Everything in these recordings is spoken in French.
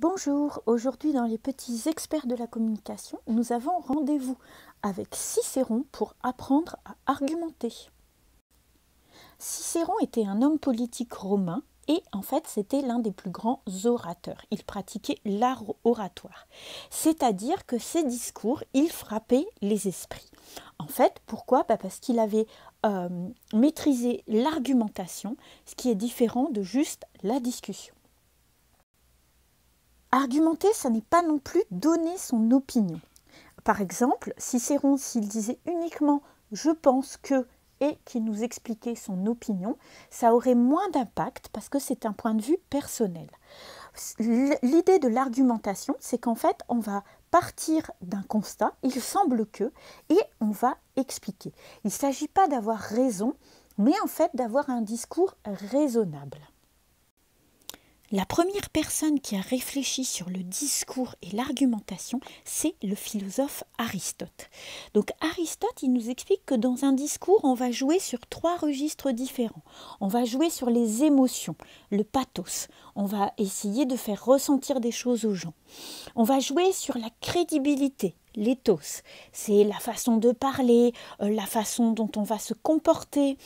Bonjour, aujourd'hui dans les petits experts de la communication, nous avons rendez-vous avec Cicéron pour apprendre à argumenter. Cicéron était un homme politique romain et en fait c'était l'un des plus grands orateurs. Il pratiquait l'art oratoire, c'est-à-dire que ses discours, il frappait les esprits. En fait, pourquoi ? Parce qu'il avait maîtrisé l'argumentation, ce qui est différent de juste la discussion. Argumenter, ça n'est pas non plus donner son opinion. Par exemple, Cicéron, s'il disait uniquement « je pense que » et qu'il nous expliquait son opinion, ça aurait moins d'impact parce que c'est un point de vue personnel. L'idée de l'argumentation, c'est qu'en fait, on va partir d'un constat, il semble que, et on va expliquer. Il ne s'agit pas d'avoir raison, mais en fait d'avoir un discours raisonnable. La première personne qui a réfléchi sur le discours et l'argumentation, c'est le philosophe Aristote. Donc Aristote, il nous explique que dans un discours, on va jouer sur 3 registres différents. On va jouer sur les émotions, le pathos. On va essayer de faire ressentir des choses aux gens. On va jouer sur la crédibilité, l'éthos. C'est la façon de parler, la façon dont on va se comporter,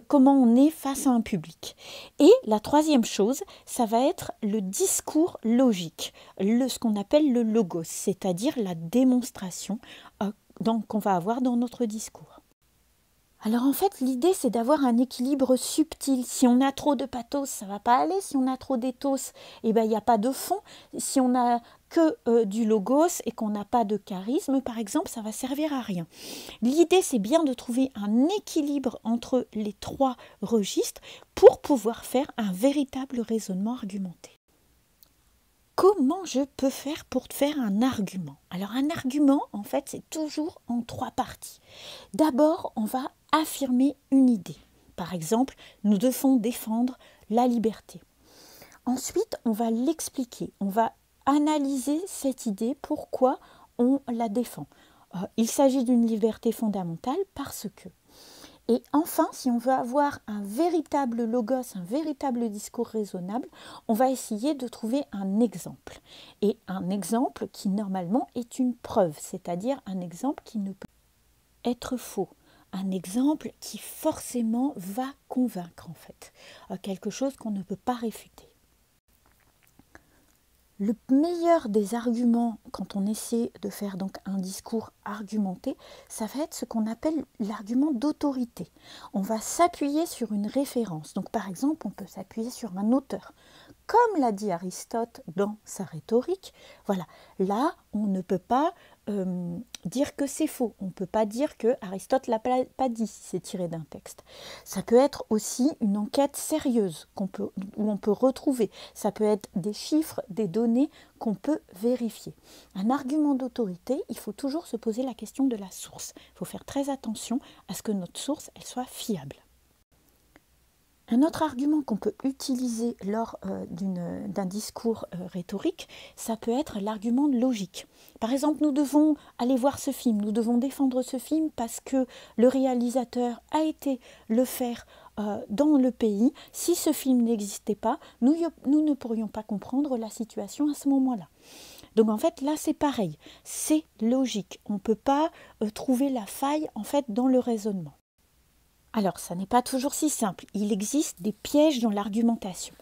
comment on est face à un public. Et la troisième chose, ça va être le discours logique, ce qu'on appelle le logos, c'est-à-dire la démonstration qu'on va avoir dans notre discours. Alors en fait, l'idée, c'est d'avoir un équilibre subtil. Si on a trop de pathos, ça ne va pas aller. Si on a trop d'éthos, il n'y a pas de fond. Si on a que du logos et qu'on n'a pas de charisme, par exemple, ça va servir à rien. L'idée, c'est bien de trouver un équilibre entre les 3 registres pour pouvoir faire un véritable raisonnement argumenté. Comment je peux faire pour faire un argument ? Alors un argument, en fait, c'est toujours en 3 parties. D'abord, on va affirmer une idée. Par exemple, nous devons défendre la liberté. Ensuite, on va l'expliquer. On va analyser cette idée, pourquoi on la défend. Il s'agit d'une liberté fondamentale parce que. Et enfin, si on veut avoir un véritable logos, un véritable discours raisonnable, on va essayer de trouver un exemple. Et un exemple qui normalement est une preuve, c'est-à-dire un exemple qui ne peut être faux. Un exemple qui forcément va convaincre en fait. Quelque chose qu'on ne peut pas réfuter. Le meilleur des arguments quand on essaie de faire donc un discours argumenté, ça va être ce qu'on appelle l'argument d'autorité. On va s'appuyer sur une référence. Donc par exemple, on peut s'appuyer sur un auteur. Comme l'a dit Aristote dans sa rhétorique, voilà, là on ne peut pas dire que c'est faux. On ne peut pas dire que Aristote ne l'a pas dit si c'est tiré d'un texte. Ça peut être aussi une enquête sérieuse où on peut retrouver. Ça peut être des chiffres, des données qu'on peut vérifier. Un argument d'autorité, il faut toujours se poser la question de la source. Il faut faire très attention à ce que notre source elle soit fiable. Un autre argument qu'on peut utiliser lors d'un discours rhétorique, ça peut être l'argument logique. Par exemple, nous devons aller voir ce film, nous devons défendre ce film parce que le réalisateur a été le faire dans le pays. Si ce film n'existait pas, nous ne pourrions pas comprendre la situation à ce moment-là. Donc en fait, là c'est pareil, c'est logique. On ne peut pas trouver la faille en fait dans le raisonnement. Alors, ça n'est pas toujours si simple. Il existe des pièges dans l'argumentation.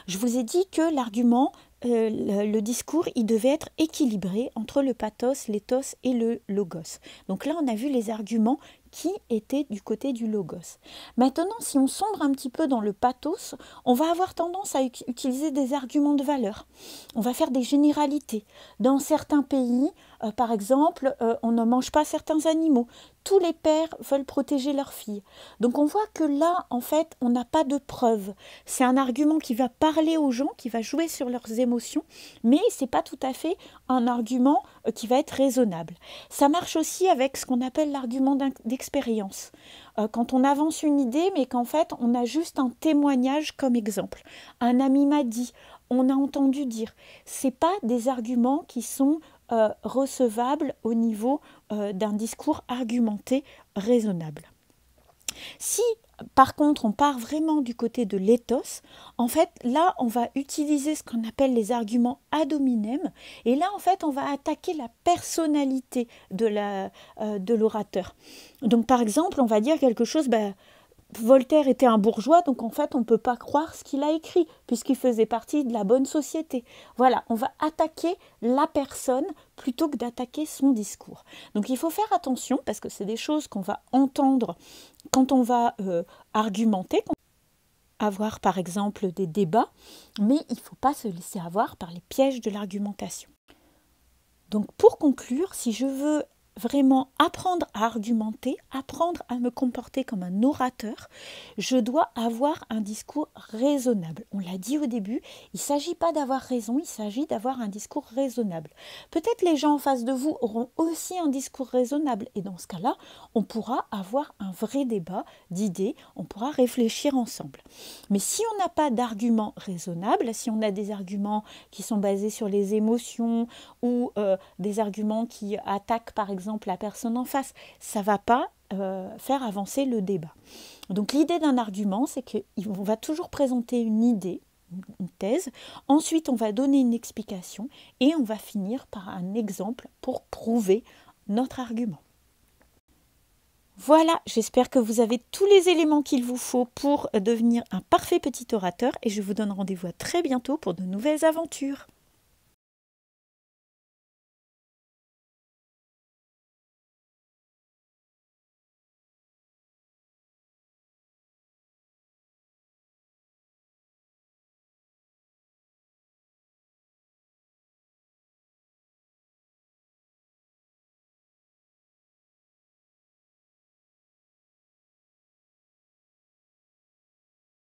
Je vous ai dit que l'argument, le discours, il devait être équilibré entre le pathos, l'éthos et le logos. Donc là, on a vu les arguments qui étaient du côté du logos. Maintenant, si on sombre un petit peu dans le pathos, on va avoir tendance à utiliser des arguments de valeur. On va faire des généralités. Dans certains pays, par exemple, on ne mange pas certains animaux. Tous les pères veulent protéger leurs filles. Donc on voit que là, en fait, on n'a pas de preuve. C'est un argument qui va parler aux gens, qui va jouer sur leurs émotions, mais ce n'est pas tout à fait un argument qui va être raisonnable. Ça marche aussi avec ce qu'on appelle l'argument d'expérience. Quand on avance une idée, mais qu'en fait, on a juste un témoignage comme exemple. Un ami m'a dit, on a entendu dire. Ce n'est pas des arguments qui sont recevables au niveau d'un discours argumenté raisonnable. Si par contre, on part vraiment du côté de l'éthos. En fait, là, on va utiliser ce qu'on appelle les arguments ad hominem. Et là, en fait, on va attaquer la personnalité de l'orateur. Donc, par exemple, on va dire quelque chose... Voltaire était un bourgeois, donc en fait, on ne peut pas croire ce qu'il a écrit, puisqu'il faisait partie de la bonne société. Voilà, on va attaquer la personne plutôt que d'attaquer son discours. Donc il faut faire attention, parce que c'est des choses qu'on va entendre quand on va argumenter, avoir par exemple des débats, mais il ne faut pas se laisser avoir par les pièges de l'argumentation. Donc pour conclure, si je veux vraiment apprendre à argumenter, apprendre à me comporter comme un orateur, je dois avoir un discours raisonnable. On l'a dit au début, il ne s'agit pas d'avoir raison, il s'agit d'avoir un discours raisonnable. Peut-être les gens en face de vous auront aussi un discours raisonnable et dans ce cas-là, on pourra avoir un vrai débat d'idées, on pourra réfléchir ensemble. Mais si on n'a pas d'arguments raisonnables, si on a des arguments qui sont basés sur les émotions ou des arguments qui attaquent par exemple la personne en face, ça ne va pas faire avancer le débat. Donc l'idée d'un argument, c'est qu'on va toujours présenter une idée, une thèse, ensuite on va donner une explication et on va finir par un exemple pour prouver notre argument. Voilà, j'espère que vous avez tous les éléments qu'il vous faut pour devenir un parfait petit orateur et je vous donne rendez-vous à très bientôt pour de nouvelles aventures.